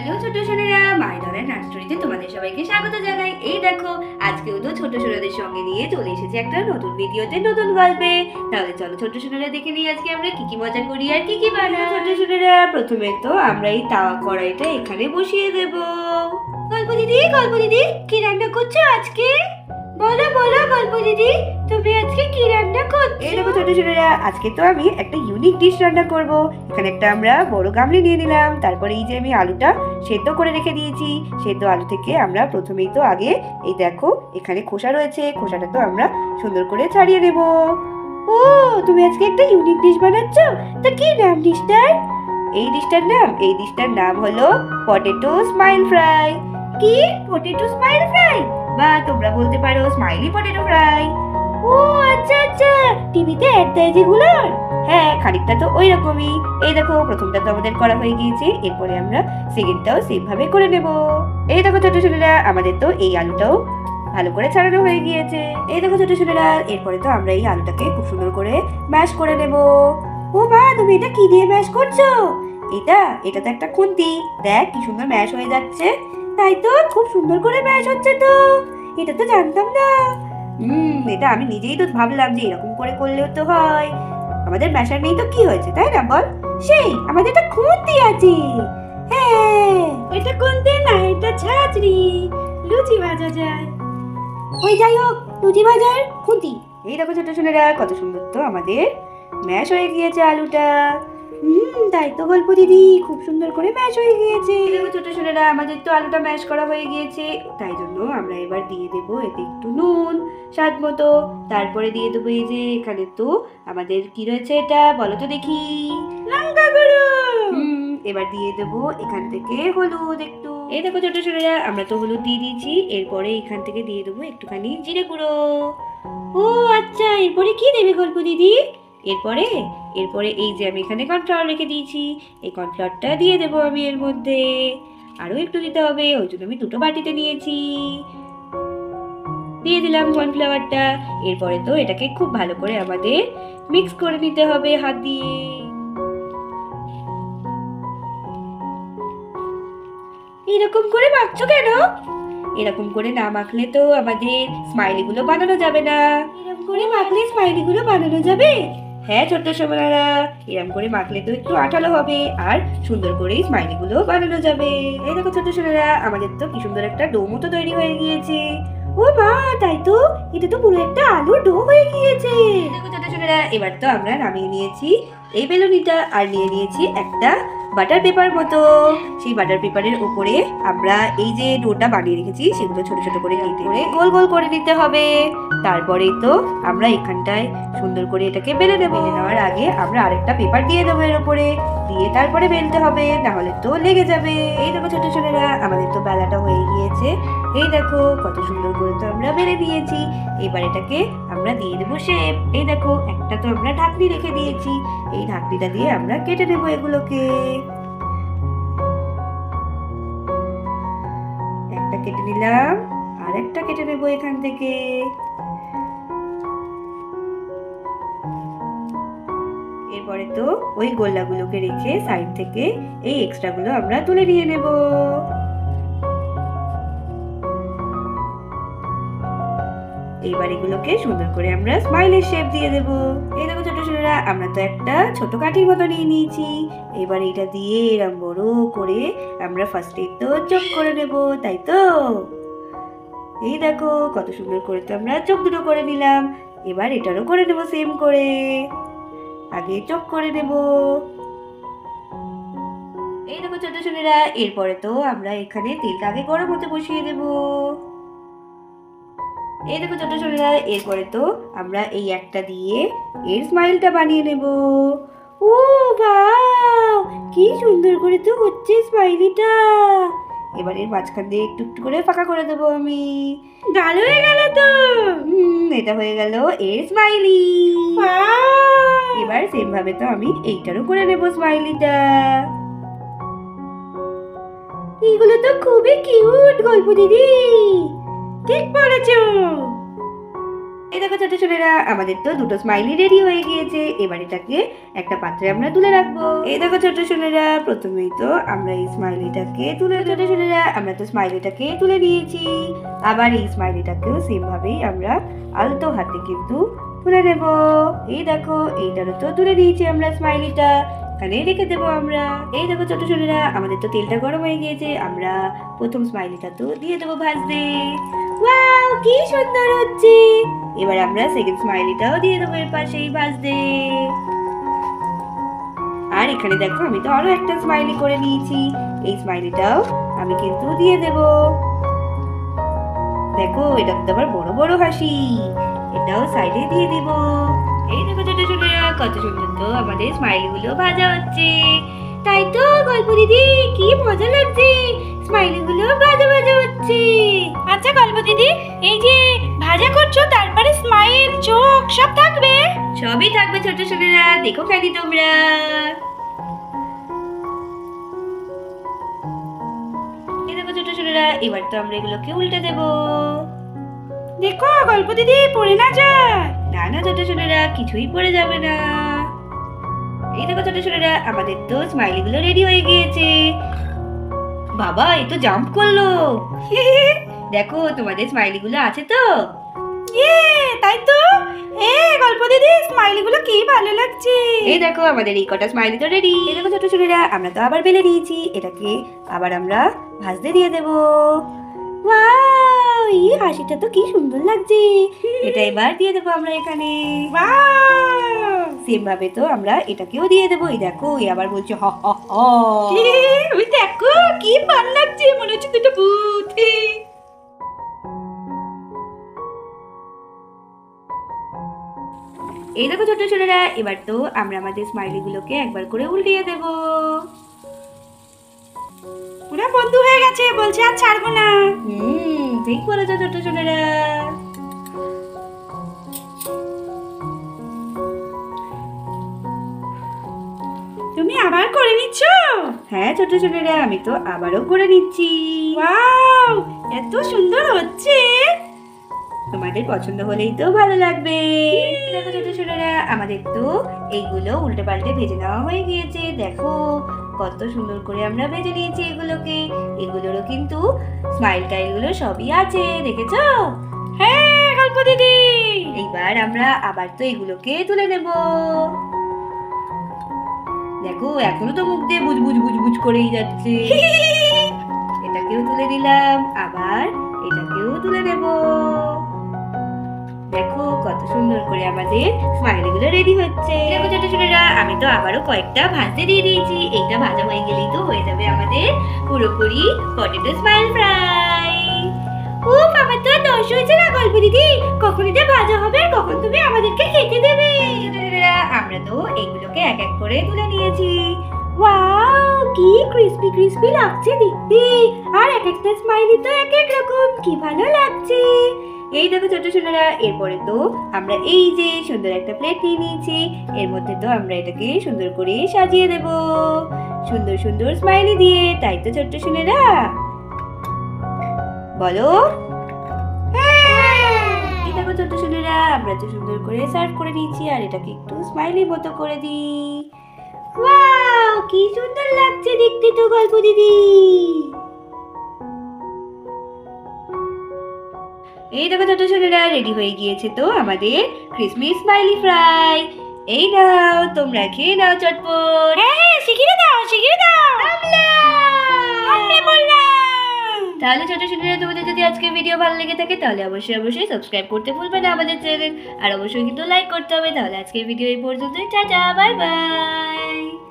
Hello ছোট সোনারা, মাইডলের নার্সারিতে তোমাদের সবাইকে স্বাগত জানাই। এই দেখো, আজকেও তো ছোট সোনাদের সঙ্গে নিয়ে চলে এসেছি একটা নতুন ভিডিওতে, নতুন গল্পে। তাহলে চলো ছোট সোনারা দেখে নিই আজকে আমরা কি কি মজা করি আর কি কি বানাই। ছোট সোনারা, প্রথমে তো আমরা এই তাওয়া কড়াইটা এখানে বসিয়ে দেব। গল্প দিদি কি রান্না করছো আজকে? বলো বলো গল্প দিদি, তুমি আজকে কি রান্না করছো? এই দেখো ছোট ছোটরা, আজকে তো আমি একটা ইউনিক ডিশ রান্না করব। এখানে একটা আমরা বড় গামলি নিয়ে নিলাম, তারপরে এই যে আমি আলুটা সেদ্ধ করে রেখে দিয়েছি। সেদ্ধ আলু থেকে আমরা প্রথমেই তো আগে এই দেখো এখানে খোসা রয়েছে, খোসাটা তো আমরা সুন্দর করে ছাড়িয়ে নেব। ও, তুমি আজকে একটা ইউনিক ডিশ বানাচ্ছো? তা কি নাম ডিশটার? এই ডিশটার নাম হলো পটেটো স্মাইল ফ্রাই। কি পটেটো স্মাইল ফ্রাই? বা তোমরা বলতে পারো স্মাইলি পটেটো ফ্রাই। ও আচ্ছা আচ্ছা, টিভিতে অ্যাড দেয় যেগুলোর? হ্যাঁ, খানিকটা তো ওই রকমই। এই দেখো, প্রথমটা তো আমাদের করা হয়ে গিয়েছে, এরপরে আমরা সেকেন্ডটাও সেম ভাবে করে নেব। এই দেখো ছোট ছোটরা, আমাদের তো এই আলুটাও ভালো করে ছাড়ানো হয়ে গিয়েছে। এই দেখো ছোট ছোটরা, এরপরে তো আমরা এই আলুটাকে খুব সুন্দর করে ম্যাশ করে নেব। ও মা, তুমি এটা কি দিয়ে ম্যাশ করছো? এটা তো একটা খুন্তি। দেখ কি সুন্দর ম্যাশ হয়ে যাচ্ছে। তাই তো, খুব সুন্দর করে ম্যাশ হচ্ছে তো। এটা তো জানতাম না। এটা আমি নিজেই তো ভাবলাম যে এরকম করে করলেও তো হয়। আমাদের ম্যাশার নেই তো কি হয়েছে, তাই না বল? সেই আমাদের তো খুন্তি আছে। হ্যাঁ, এটা খুন্তি না, এটা ছাঁচড়ি। লুচি ভাজা যায়। ওই যাই হোক, লুচি ভাজার খুন্তি। এই দেখো ছোট সোনারা, কত সুন্দর তো আমাদের ম্যাশ হয়ে গিয়েছে আলুটা। তাই তো গল্প দিদি, খুব সুন্দর করে ম্যাশ হয়ে গিয়েছে। দেখো ছোট সোনারা, আমাদের তো আলুটা ম্যাশ করা হয়ে গিয়েছে, তাই জন্য আমরা এবার দিয়ে দেবো এতে একটু নুন স্বাদ মতো। তারপরে দিয়ে দেবো এই যে এখানে তো আমাদের কি রয়েছে, এটা বলো তো দেখি। লঙ্কা গুঁড়ো। এবার দিয়ে দেবো এখান থেকে হলুদ একটু। এই দেখো ছোট সোনারা, আমরা তো হলুদ দিয়ে দিয়েছি, এরপরে এখান থেকে দিয়ে দেবো একটুখানি জিরে গুঁড়ো। ও আচ্ছা, এরপরে কি দেবে গল্প দিদি? এরপরে এই যে আমি এখানে কর্নফ্লাওয়ার রেখে দিয়েছি, এই কর্নফ্লাওয়ারটা দিয়ে দেবো আমি এর মধ্যে। আরও একটু দিতে হবে, ওই জন্য আমি দুটো বাটিতে নিয়েছি। দিয়ে দিলাম কর্নফ্লাওয়ারটা। এরপরে তো এটাকে খুব ভালো করে আমাদের মিক্স করে নিতে হবে হাত দিয়ে। এরকম করে মাখছো কেন? এরকম করে না মাখলে তো আমাদের স্মাইলিগুলো বানানো যাবে না। এরকম করে মাখলে স্মাইলিগুলো বানানো যাবে? হ্যাঁ ছোট্ট সোনারা, এরকম করে মাখলে তো একটু আঠালো হবে আর সুন্দর করে স্মাইলিগুলো বানানো যাবে। এই দেখো ছোট্ট সোনারা, আমাদের তো কি সুন্দর একটা ডো মতো তৈরি হয়ে গিয়েছে। ও মা, তাই তো, এটা তো পুরো একটা আলুর ডো হয়ে গিয়েছে। দেখো ছোট্ট সোনারা, এবার তো আমরা নামিয়ে নিয়েছি এই বেলুনিটা, আর নিয়ে নিয়েছি একটা বাটার পেপার মতো। সেই বাটার পেপারের উপরে আমরা এই যে ডোটা বানিয়ে রেখেছি সেগুলো ছোট ছোট করে কেটে গোল গোল করে দিতে হবে। তারপরেই তো আমরা এখানটায় সুন্দর করে এটাকে বেলে নেব। বেলে নেওয়ার আগে আমরা আরেকটা পেপার দিয়ে দেবো এর উপরে, দিয়ে তারপরে বেলতে হবে, নাহলে তো লেগে যাবে। এই দেখো ছোট ছোটরা, আমাদের তো বেলাটা হয়ে গিয়েছে। এই দেখো কত সুন্দর করে তো আমরা বেলে দিয়েছি। এবার এটাকে আমরা দিয়ে দেবো শেপ। এই দেখো, একটা তো আমরা ঢাকনি রেখে দিয়েছি, এই ঢাকনিটা দিয়ে আমরা কেটে নেবো এগুলোকে। একটা কেটে নিলাম, আর একটা কেটে নেবো এখান থেকে। এরপরে তো ওই গোল্লাগুলোকে রেখে সাইড থেকে এই এক্সট্রা গুলো আমরা তুলে নিয়ে নেব। এইবার এগুলোকে সুন্দর করে আমরা স্মাইলের শেপ দিয়ে দেবো। এই দেখো ছোট ছোটরা, আমরা তো একটা ছোট কাঠির মতো নিয়ে নিয়েছি। এবার এটা দিয়ে এরকম বড় করে আমরা ফার্স্টে তো চোখ করে নেব, তাই তো। এই দেখো কত সুন্দর করে তো আমরা চোখ দুটো করে নিলাম। এবার এটারও করে নেব সেম করে, আগে চোখ করে নেব। এই দেখো ছোট ছোটরা, এরপরে তো আমরা এখানে তেলটা আগে গরম হতে বসিয়ে দেব। এই দেখো ছোট ছোটরা, এরপরে তো আমরা এই একটা দিয়ে এর স্মাইলটা বানিয়ে নেব। ও বাহ, কি সুন্দর করে তো হচ্ছে স্মাইলিটা। এবার এর মাঝখান দিয়ে একটু একটু করে ফাঁকা করে দেবো আমি। ভালো হয়ে গেল তো। এটা হয়ে গেল এর স্মাইলি। এবার সেম ভাবে তো আমি এইটারও করে নেব স্মাইলিটা। এগুলো তো খুবই কিউট গল্প দিদি, ঠিক বলেছো। এই দেখো ছোট ছোটরা, আমাদের তো দুটো স্মাইলি রেডি হয়ে গিয়েছে। এবার এটাকে একটা পাত্রে আমরা তুলে রাখবো। এই দেখো ছোট ছোটরা, প্রথমেই তো আমরা এই স্মাইলিটাকে তুলে, ছোট ছোটরা আমরা তো স্মাইলিটাকে তুলে নিয়েছি। আবার এই স্মাইলিটাকেও সেম ভাবেই আমরা আলতো হাতে কিন্তু তুলে নেব। এই দেখো, এইটারও তো তুলে নিয়েছি আমরা স্মাইলিটা, এখানে রেখে দেবো আমরা। এই দেখো ছোট ছোটরা, আমাদের তো তেলটা গরম হয়ে গিয়েছে। আমরা প্রথম স্মাইলিটা তো দিয়ে দেবো ভাজতে। ওয়াও, কি সুন্দর হচ্ছে। এবার আমরা সেকেন্ড স্মাইলিটাও দিয়ে দেবো এর পাশেই ভাজতে। আর এখানে দেখো, আমি তো আরো একটা স্মাইলি করে নিয়েছি। এই স্মাইলিটাও আমি কিন্তু দিয়ে দেব। দেখো, এটা তো আবার বড় বড় হাসি, এটাও সাইডে দিয়ে দিব। এই দেখো ছোট ছোটরা, কত সুন্দর তো আমাদের স্মাইলি গুলো ভাজা হচ্ছে। তাই তো গল্প দিদি, কি মজা লাগছে, স্মাইলি গুলো ভাজা ভাজা হচ্ছে। আচ্ছা গল্প দিদি, এই যে ভাজা করছো তারপরে স্মাইল, চোখ সব থাকবে? সবই থাকবে ছোট ছোটরা, দেখো খালি তোমরা। এই দেখো ছোট ছোটরা, এবার তো আমরা এগুলোকে উল্টে দেব। দেখো গল্প দিদি, পড়ে না যায়। না না ছোট ছোটরা, কিছুই পড়ে যাবে না। এই দেখো ছোট ছোটরা, আমাদের তো স্মাইলি গুলো রেডি হয়ে গিয়েছে। বাবা, এই তো জাম্প করলো। দেখো, তোমাদের স্মাইলি গুলো আছে তো? তাই তো। গল্প দিদি, স্মাইলি গুলো কি ভালো লাগছে। এই দেখো, আমাদের এই কটা স্মাইলি তো রেডি। এই দেখো ছোট ছোটরা, আমরা তো আবার বেলে নিয়েছি। এটাকে আবার আমরা ভাজতে দিয়ে দেব। ওয়াও, এই হাসিটা তো কি সুন্দর লাগছে। এটা এবার দিয়ে দেবো আমরা এখানে। সেম ভাবে তো আমরা এটাকেও দিয়ে দেবো। এই দেখো, এই আবার বলছে হ হ হ। ওই দেখো, কি ভালো লাগছে, মনে হচ্ছে দুটো ভূত। এই দেখো ছোট ছোটরা, এবার তো আমরা আমাদের স্মাইলি গুলোকে একবার করে উল্টিয়ে দেব। ওরা বন্ধু হয়ে গেছে, বলছে আর ছাড়বো না। ঠিক বলেছো ছোট ছোটরা। তুমি আবার করে নিচ্ছ? হ্যাঁ ছোট ছোটরা, আমি তো আবারও করে নিচ্ছি। ওয়াও, এত সুন্দর হচ্ছে। তোমাদের পছন্দ হলেই তো ভালো লাগবে। দেখো ছোট ছোটরা, আমাদের তো এইগুলো উল্টে পাল্টে ভেজে নেওয়া হয়ে গিয়েছে। দেখো, কত সুন্দর করে আমরা ভেজে নিয়েছি এগুলোকে। এগুলোরও কিন্তু স্মাইল টাইল গুলো সবই আছে, দেখেছো? হ্যাঁ গল্প দিদি। এইবার আমরা আবার তো এগুলোকে তুলে নেব। দেখো, এখনো তো মুখ দিয়ে বুজ বুজ বুজ বুজ করেই যাচ্ছে। এটাকেও তুলে নিলাম, আবার এটাকেও তুলে নেব। দেখো, কত সুন্দর করে আমাদের স্মাইলি গুলো রেডি হচ্ছে। দেখো ছোট ছোটরা, আমি তো আবারও কয়েকটা ভাজতে দিয়ে দিয়েছি। এইটা ভাজা হয়ে গেলেই তো হয়ে যাবে আমাদের পুরোপুরি পটেটো স্মাইল ফ্রাই। ও বাবা, তো দশ হয়েছে না গল্প দিদি, কখন এটা ভাজা হবে আর কখন তুমি আমাদেরকে খেতে দেবে? আমরা তো এইগুলোকে এক এক করে তুলে নিয়েছি। ওয়াও, কি ক্রিস্পি ক্রিস্পি লাগছে দেখতে। আর এক একটা স্মাইলি তো এক এক রকম, কি ভালো লাগছে। এই দেখো ছোট ছোটরা, এরপরে তো আমরা এই যে সুন্দর একটা প্লেট নিয়ে নিয়েছি। এর মধ্যে তো আমরা এটাকে সুন্দর করে সাজিয়ে দেব সুন্দর সুন্দর স্মাইলি দিয়ে। তাই তো ছোট্ট সোনারা, বলো? এই দেখো ছোট্ট সোনারা, আমরা তো সুন্দর করে সার্ভ করে নিয়েছি। আর এটাকে একটু স্মাইলি মতো করে দিই। ওয়াও, কি সুন্দর লাগছে দেখতে তো গল্প দিদি। এই দেখো ছোট ছোটরা, রেডি হয়ে গিয়েছে তো আমাদের ক্রিসমাস স্মাইলি ফ্রাই। এই নাও, তোমরা খেয়ে নাও চটপট। হ্যাঁ, শিখিয়ে দাও শিখিয়ে দাও। আমরা বললাম। তাহলে ছোট ছোটরা, তোমাদের যদি আজকের ভিডিও ভালো লেগে থাকে তাহলে অবশ্যই অবশ্যই সাবস্ক্রাইব করতে ভুলবে না আমাদের চ্যানেল। আর অবশ্যই কিন্তু লাইক করতে হবে। তাহলে আজকের ভিডিও এই পর্যন্তই। Tata, bye bye.